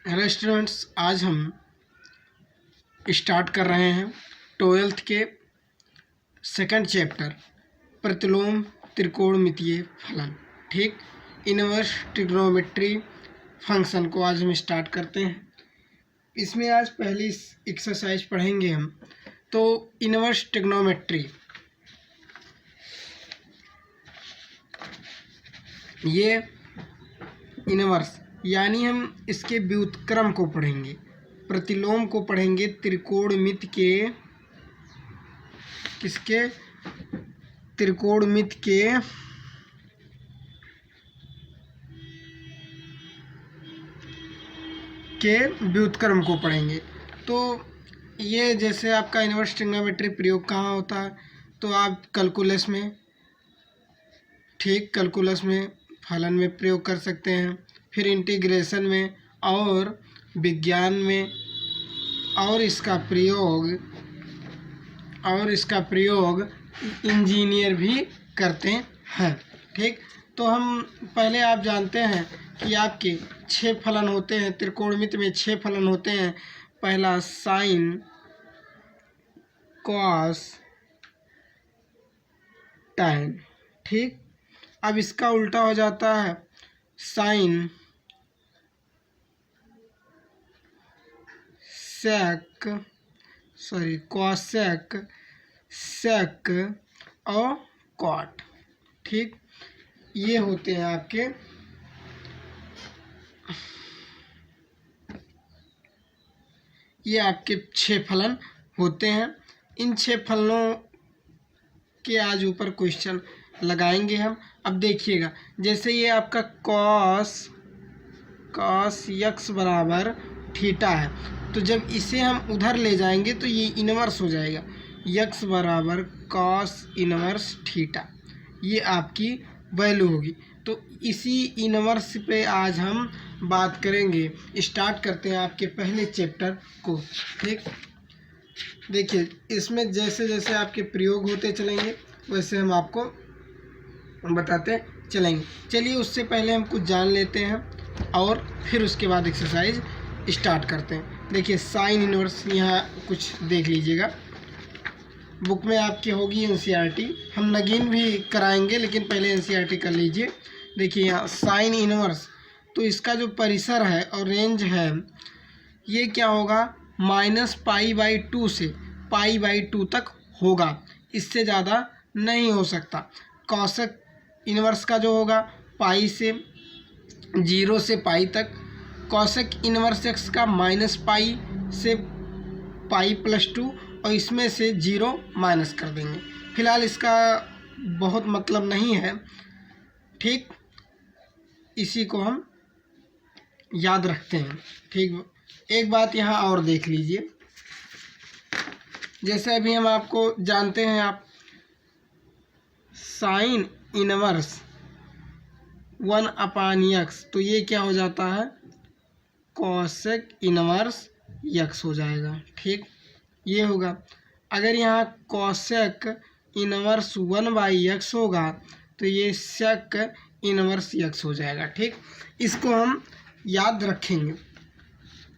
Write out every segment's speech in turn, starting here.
Hello students, आज हम start कर रहे हैं 12th के सेकंड चैप्टर प्रतिलोम त्रिकोणमितीय फलन। ठीक, इनवर्स ट्रिग्नोमेट्री फंक्शन को आज हम स्टार्ट करते हैं। इसमें आज पहली एक्सरसाइज पढ़ेंगे हम। तो इनवर्स ट्रिग्नोमेट्री, ये इनवर्स यानी हम इसके व्युत्क्रम को पढ़ेंगे, प्रतिलोम को पढ़ेंगे त्रिकोणमिति के व्युत्क्रम को पढ़ेंगे। तो ये जैसे आपका इनवर्स ट्रिग्नोमेट्री प्रयोग कहाँ होता है, तो आप कैलकुलस में, ठीक, कैलकुलस में फलन में प्रयोग कर सकते हैं, फिर इंटीग्रेशन में और विज्ञान में, और इसका प्रयोग इंजीनियर भी करते हैं। ठीक, तो हम पहले, आप जानते हैं कि आपके 6 फलन होते हैं त्रिकोणमिति में, 6 फलन होते हैं। पहला साइन, कॉस, टैन। ठीक, अब इसका उल्टा हो जाता है साइन, कॉसेक, सेक और कॉट। ठीक, ये होते हैं आपके ये आपके 6 फलन होते हैं। इन 6 फलनों के आज ऊपर क्वेश्चन लगाएंगे हम। अब देखिएगा, जैसे ये आपका कॉस यक्स बराबर थीटा है, तो जब इसे हम उधर ले जाएंगे तो ये इनवर्स हो जाएगा, यक्स बराबर कॉस इनवर्स थीटा, ये आपकी वैल्यू होगी। तो इसी इनवर्स पे आज हम बात करेंगे। स्टार्ट करते हैं आपके पहले चैप्टर को। ठीक, देखिए, इसमें जैसे जैसे आपके प्रयोग होते चलेंगे वैसे हम आपको बताते चलेंगे। चलिए, उससे पहले हम कुछ जान लेते हैं और फिर उसके बाद एक्सरसाइज स्टार्ट करते हैं। देखिए, साइन इनवर्स, यहाँ कुछ देख लीजिएगा, बुक में आपकी होगी एनसीईआरटी, हम नगीन भी कराएंगे लेकिन पहले एनसीईआरटी कर लीजिए। देखिए, यहाँ साइन इनवर्स, तो इसका जो परिसर है और रेंज है, ये क्या होगा, -π/2 से π/2 तक होगा, इससे ज़्यादा नहीं हो सकता। कॉसेक इनवर्स का जो होगा पाई से 0 से पाई तक, कॉसेक इनवर्स एक्स का -π से π+2, और इसमें से 0 माइनस कर देंगे। फिलहाल इसका बहुत मतलब नहीं है। ठीक, इसी को हम याद रखते हैं। ठीक, एक बात यहाँ और देख लीजिए, जैसे अभी हम आपको जानते हैं, आप साइन इनवर्स 1/x, तो ये क्या हो जाता है, कॉसेक इनवर्स यक्स हो जाएगा। ठीक, ये होगा। अगर यहाँ कॉसेक इनवर्स 1/x होगा तो ये सेक इनवर्स यक्स हो जाएगा। ठीक, इसको हम याद रखेंगे।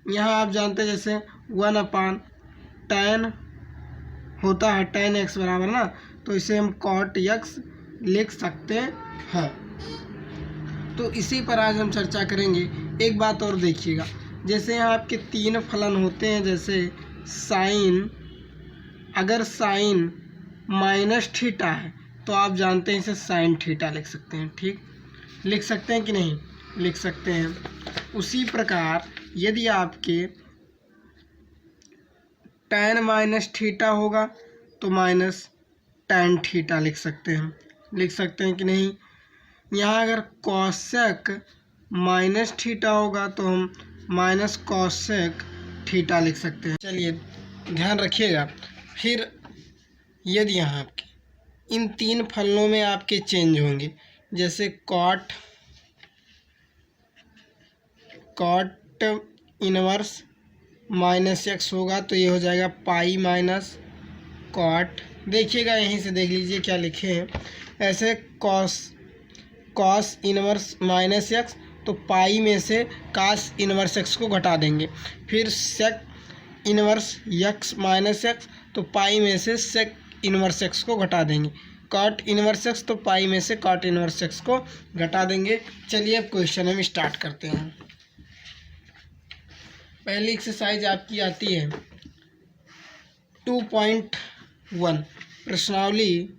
यहाँ आप जानते हैं जैसे 1/tan होता है, tan x बराबर ना, तो इसे हम cot x लिख सकते हैं। तो इसी पर आज हम चर्चा करेंगे। एक बात और देखिएगा, जैसे यहाँ आपके 3 फलन होते हैं, जैसे साइन, अगर साइन -θ है तो आप जानते हैं इसे sin θ लिख सकते हैं। ठीक, लिख सकते हैं कि नहीं, लिख सकते हैं। उसी प्रकार यदि आपके tan -θ होगा तो -tan θ लिख सकते हैं कि नहीं। यहाँ अगर कॉसेक -θ होगा तो हम -cosec θ लिख सकते हैं। चलिए, ध्यान रखिएगा। फिर यदि यहाँ आपके इन 3 फलनों में आपके चेंज होंगे, जैसे कॉट इनवर्स -x होगा तो ये हो जाएगा पाई माइनस कॉट। देखिएगा, यहीं से देख लीजिए क्या लिखे हैं। ऐसे कॉस इनवर्स -x तो पाई में से कास इनवर्स एक्स को घटा देंगे। फिर sec inverse x minus x, तो पाई में से सेक इनवर्स एक्स को घटा देंगे। कॉट इनवर्स एक्स, तो पाई में से कॉट इनवर्स एक्स को घटा देंगे। चलिए अब क्वेश्चन हम स्टार्ट करते हैं। पहली एक्सरसाइज आपकी आती है 2.1। प्रश्नावली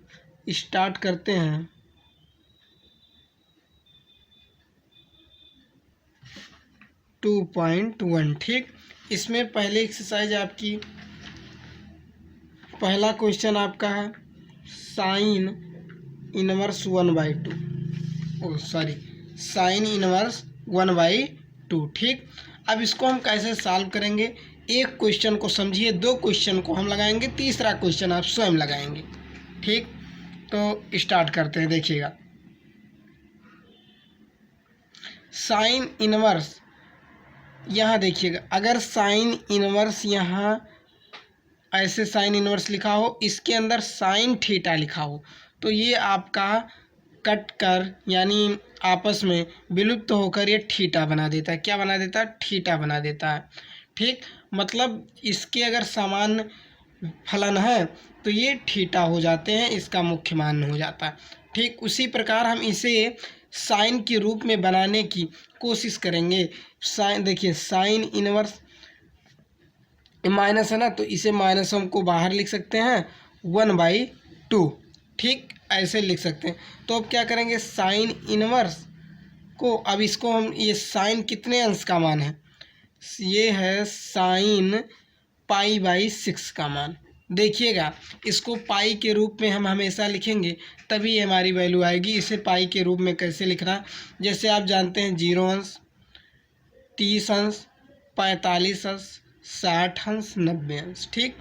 स्टार्ट करते हैं। टू पॉइंट वन, ठीक। इसमें पहली एक्सरसाइज आपकी, पहला क्वेश्चन आपका है साइन इनवर्स 1/2, साइन इनवर्स 1/2, ठीक। अब इसको हम कैसे सॉल्व करेंगे? एक क्वेश्चन को समझिए, दो क्वेश्चन को हम लगाएंगे, तीसरा क्वेश्चन आप स्वयं लगाएंगे, ठीक। तो स्टार्ट करते हैं, देखिएगा। साइन इनवर्स, यहाँ देखिएगा, अगर साइन इनवर्स यहाँ ऐसे साइन इनवर्स लिखा हो, इसके अंदर साइन थीटा लिखा हो, तो ये आपका कट कर यानी आपस में विलुप्त होकर ये थीटा बना देता है। क्या बना देता है? थीटा बना देता है, ठीक। मतलब इसके अगर समान फलन है तो ये थीटा हो जाते हैं, इसका मुख्य मान हो जाता है, ठीक। उसी प्रकार हम इसे साइन के रूप में बनाने की कोशिश करेंगे। साइन देखिए, साइन इनवर्स माइनस है ना, तो इसे माइनस हमको बाहर लिख सकते हैं 1/2, ठीक, ऐसे लिख सकते हैं। तो अब क्या करेंगे, साइन इनवर्स को, अब इसको हम, ये साइन कितने अंश का मान है? ये है साइन पाई/6 का मान। देखिएगा, इसको पाई के रूप में हम हमेशा लिखेंगे, तभी हमारी वैल्यू आएगी। इसे पाई के रूप में कैसे लिखना, जैसे आप जानते हैं 0 अंश, 30 अंश, 45 अंश, 60 अंश, 90 अंश, ठीक।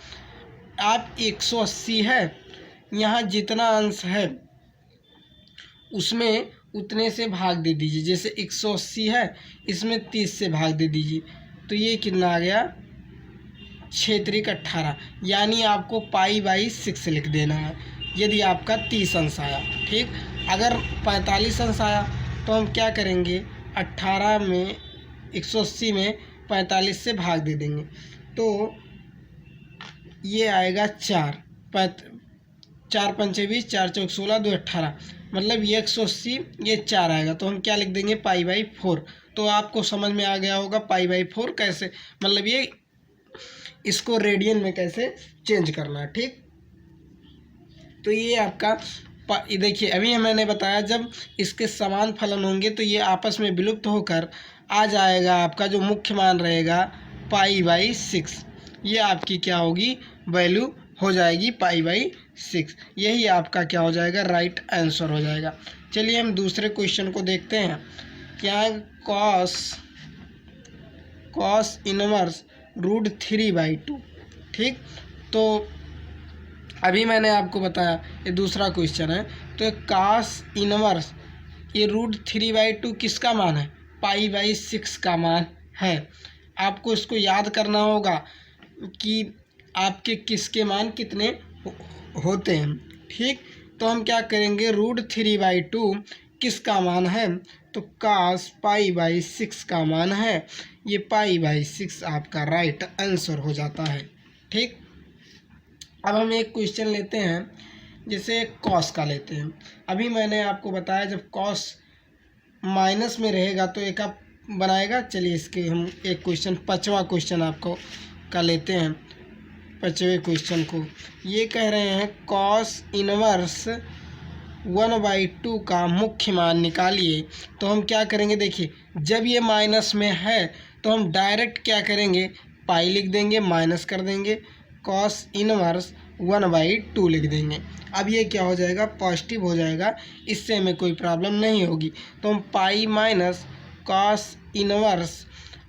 आप 180 है, यहाँ जितना अंश है उसमें उतने से भाग दे दीजिए। जैसे 180 है, इसमें 30 से भाग दे दीजिए, तो ये कितना आ गया? 6×18, यानी आपको पाई/6 लिख देना है यदि आपका 30 अंश आया, ठीक। अगर 45 अंश आया तो हम क्या करेंगे, 18 में 180 में 45 से भाग दे देंगे, तो ये आएगा 4, 4×5 = 20, 4×4 = 16, 2 18, मतलब ये 180, ये 4 आएगा, तो हम क्या लिख देंगे, पाई/4। तो आपको समझ में आ गया होगा पाई/4 कैसे, मतलब ये इसको रेडियन में कैसे चेंज करना है, ठीक। तो ये आपका देखिए, अभी मैंने बताया जब इसके समान फलन होंगे तो ये आपस में विलुप्त होकर आ जाएगा, आपका जो मुख्य मान रहेगा पाई/6, ये आपकी क्या होगी, वैल्यू हो जाएगी पाई/6। यही आपका क्या हो जाएगा, राइट आंसर हो जाएगा। चलिए हम दूसरे क्वेश्चन को देखते हैं। क्या है, कॉस इनवर्स √3/2, ठीक। तो अभी मैंने आपको बताया ये दूसरा क्वेश्चन है, तो कॉस इनवर्स ये √3/2 किसका मान है? पाई/6 का मान है। आपको इसको याद करना होगा कि आपके किसके मान कितने होते हैं, ठीक। तो हम क्या करेंगे, √3/2 किसका मान है? तो cos पाई/6 का मान है, ये पाई/6 आपका राइट आंसर हो जाता है, ठीक। अब हम एक क्वेश्चन लेते हैं, जैसे कॉस का लेते हैं। अभी मैंने आपको बताया जब कॉस माइनस में रहेगा तो एक आप बनाएगा। चलिए इसके हम एक क्वेश्चन, 5वां क्वेश्चन आपको का लेते हैं। 5वें क्वेश्चन को ये कह रहे हैं कॉस इनवर्स 1/2 का मुख्य मान निकालिए। तो हम क्या करेंगे, देखिए जब ये माइनस में है तो हम डायरेक्ट क्या करेंगे, पाई लिख देंगे, माइनस कर देंगे, कॉस इनवर्स 1/2 लिख देंगे। अब ये क्या हो जाएगा, पॉजिटिव हो जाएगा, इससे हमें कोई प्रॉब्लम नहीं होगी। तो हम पाई माइनस कॉस इनवर्स,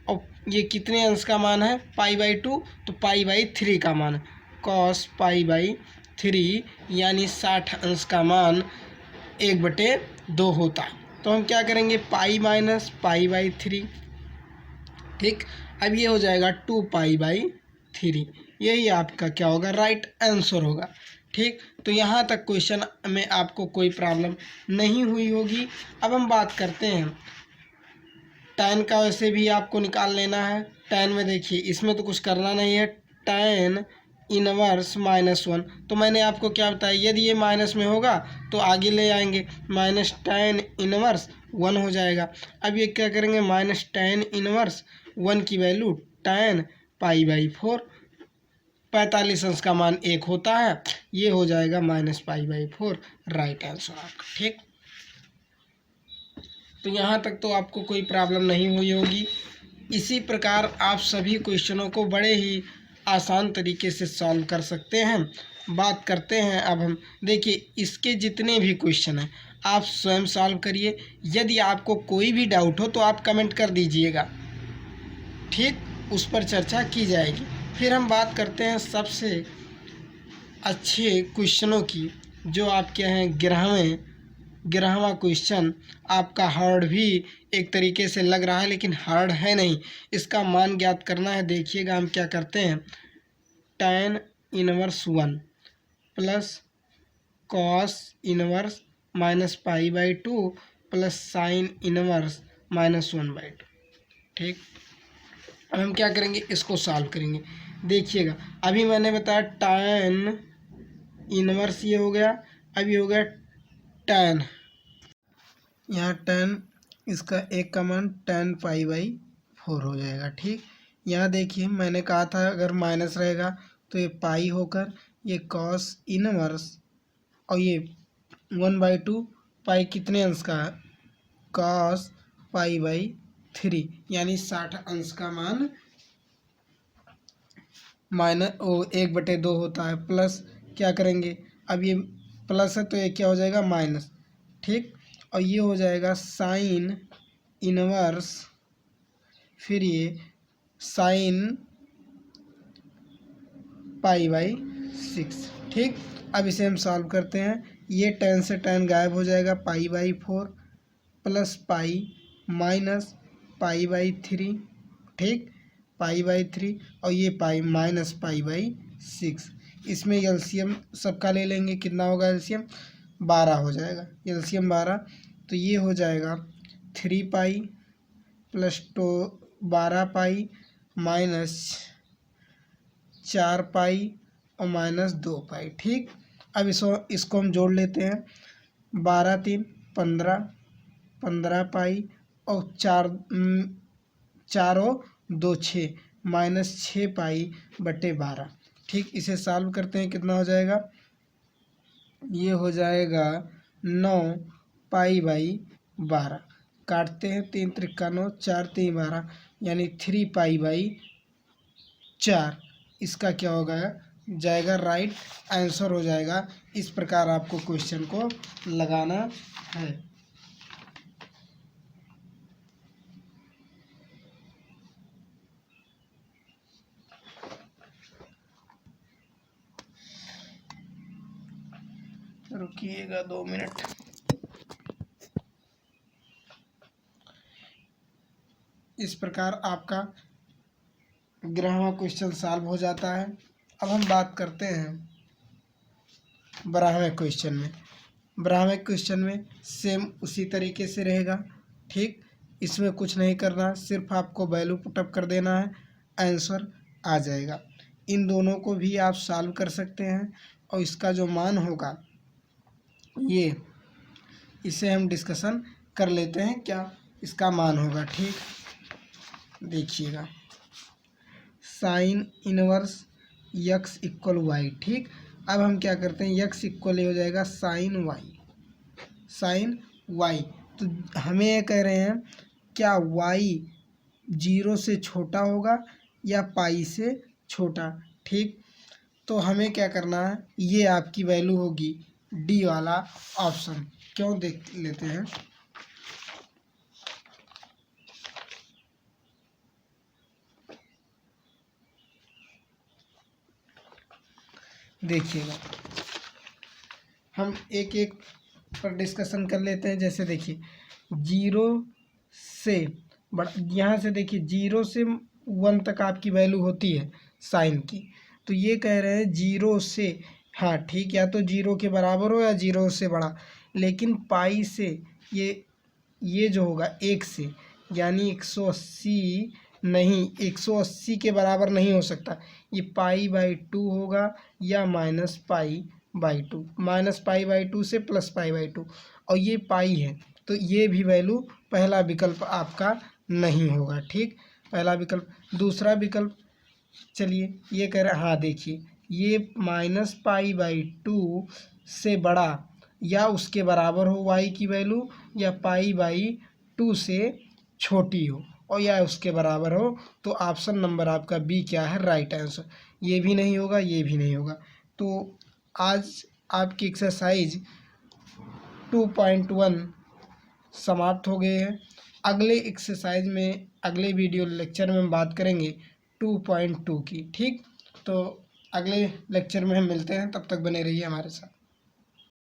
और ये कितने अंश का मान है, पाई/2, तो पाई/3 का मान, कॉस पाई/3 यानी 60 अंश का मान 1/2 होता। तो हम क्या करेंगे, पाई माइनस पाई/3, ठीक। अब ये हो जाएगा 2 पाई/3, यही आपका क्या होगा, राइट आंसर होगा, ठीक। तो यहाँ तक क्वेश्चन में आपको कोई प्रॉब्लम नहीं हुई होगी। अब हम बात करते हैं tan का वैसे भी आपको निकाल लेना है। tan में देखिए इसमें तो कुछ करना नहीं है, tan इनवर्स -1। तो मैंने आपको क्या बताया, यदि ये माइनस में होगा तो आगे ले आएंगे, माइनस tan इनवर्स 1 हो जाएगा। अब ये क्या करेंगे, माइनस tan इनवर्स 1 की वैल्यू tan π/4, 45 अंश का मान 1 होता है, ये हो जाएगा -π/4 राइट आंसर आपका। ठीक, तो यहाँ तक तो आपको कोई प्रॉब्लम नहीं हुई होगी। इसी प्रकार आप सभी क्वेश्चनों को बड़े ही आसान तरीके से सॉल्व कर सकते हैं। बात करते हैं अब हम, देखिए इसके जितने भी क्वेश्चन हैं आप स्वयं सॉल्व करिए। यदि आपको कोई भी डाउट हो तो आप कमेंट कर दीजिएगा, ठीक, उस पर चर्चा की जाएगी। फिर हम बात करते हैं सबसे अच्छे क्वेश्चनों की, जो आपके हैं 11वां क्वेश्चन। आपका हार्ड भी एक तरीके से लग रहा है लेकिन हार्ड है नहीं, इसका मान ज्ञात करना है। देखिएगा हम क्या करते हैं, tan inverse 1 plus cos inverse -π/2 plus sine inverse -1/2। ठीक, अब हम क्या करेंगे, इसको सॉल्व करेंगे। देखिएगा अभी मैंने बताया tan इनवर्स ये हो गया, अब ये हो गया tan, यहाँ tan इसका एक का मान tan π/4 हो जाएगा। ठीक, यहाँ देखिए मैंने कहा था अगर माइनस रहेगा तो ये पाई होकर ये cos इनवर्स, और ये 1/2, पाई कितने अंश का है, cos π/3, यानी 60 अंश का मान (1/2 होता है। प्लस क्या करेंगे, अब ये प्लस है तो ये क्या हो जाएगा, माइनस। ठीक, और ये हो जाएगा साइन इनवर्स, फिर ये साइन π/6। ठीक, अब इसे हम सॉल्व करते हैं। ये tan से tan गायब हो जाएगा, π/4 प्लस पाई माइनस π/3। ठीक, π/3 और ये पाई माइनस π/6। इसमें एलसीएम सबका ले लेंगे, कितना होगा एलसीएम, 12 हो जाएगा, एलसीएम 12। तो ये हो जाएगा 3 पाई प्लस 12 पाई माइनस 4 पाई और माइनस 2 पाई। ठीक, अब इसको हम जोड़ लेते हैं, 12 3 15, 15 पाई और 4 और 2 6, माइनस 6 पाई बटे 12। ठीक, इसे सॉल्व करते हैं, कितना हो जाएगा, ये हो जाएगा 9 π/12। काटते हैं, 3 त्रिका 9, 4 3 12, यानी 3 π/4। इसका क्या होगा, जाएगा राइट आंसर हो जाएगा। इस प्रकार आपको क्वेश्चन को लगाना है। रुकिएगा 2 मिनट। इस प्रकार आपका 11वां क्वेश्चन सॉल्व हो जाता है। अब हम बात करते हैं 12वें क्वेश्चन में। 12वें क्वेश्चन में सेम उसी तरीके से रहेगा। ठीक, इसमें कुछ नहीं करना, सिर्फ आपको वैल्यू पुटअप कर देना है, आंसर आ जाएगा। इन दोनों को भी आप सॉल्व कर सकते हैं और इसका जो मान होगा ये, इसे हम डिस्कशन कर लेते हैं क्या इसका मान होगा। ठीक, देखिएगा sine inverse x equal y. ठीक, अब हम क्या करते हैं, x इक्वल हो जाएगा साइन y। तो हमें ये कह रहे हैं क्या y 0 से छोटा होगा या पाई से छोटा। ठीक, तो हमें क्या करना है, ये आपकी वैल्यू होगी डी वाला ऑप्शन। क्यों, देख लेते हैं। देखिएगा हम एक एक पर डिस्कशन कर लेते हैं। जैसे देखिए 0 से बड़ा, यहाँ से देखिए 0 से 1 तक आपकी वैल्यू होती है साइन की, तो ये कह रहे हैं 0 से, हाँ ठीक, या तो 0 के बराबर हो या 0 से बड़ा, लेकिन पाई से ये जो होगा 1 से, यानी 180 नहीं, 180 के बराबर नहीं हो सकता। ये पाई/2 होगा या -पाई/2, -पाई/2 से +पाई/2, और ये पाई है, तो ये भी वैल्यू पहला विकल्प आपका नहीं होगा। ठीक, पहला विकल्प। दूसरा विकल्प, चलिए ये कह रहे हैं, हाँ देखिए, ये -पाई/2 से बड़ा या उसके बराबर हो y की वैल्यू, या पाई/2 से छोटी हो और या उसके बराबर हो, तो ऑप्शन नंबर आपका बी क्या है, राइट आंसर। ये भी नहीं होगा, ये भी नहीं होगा। तो आज आपकी एक्सरसाइज 2.1 समाप्त हो गए हैं। अगले एक्सरसाइज में, अगले वीडियो लेक्चर में हम बात करेंगे 2.2 की। ठीक, तो अगले लेक्चर में हम मिलते हैं, तब तक बने रहिए हमारे साथ।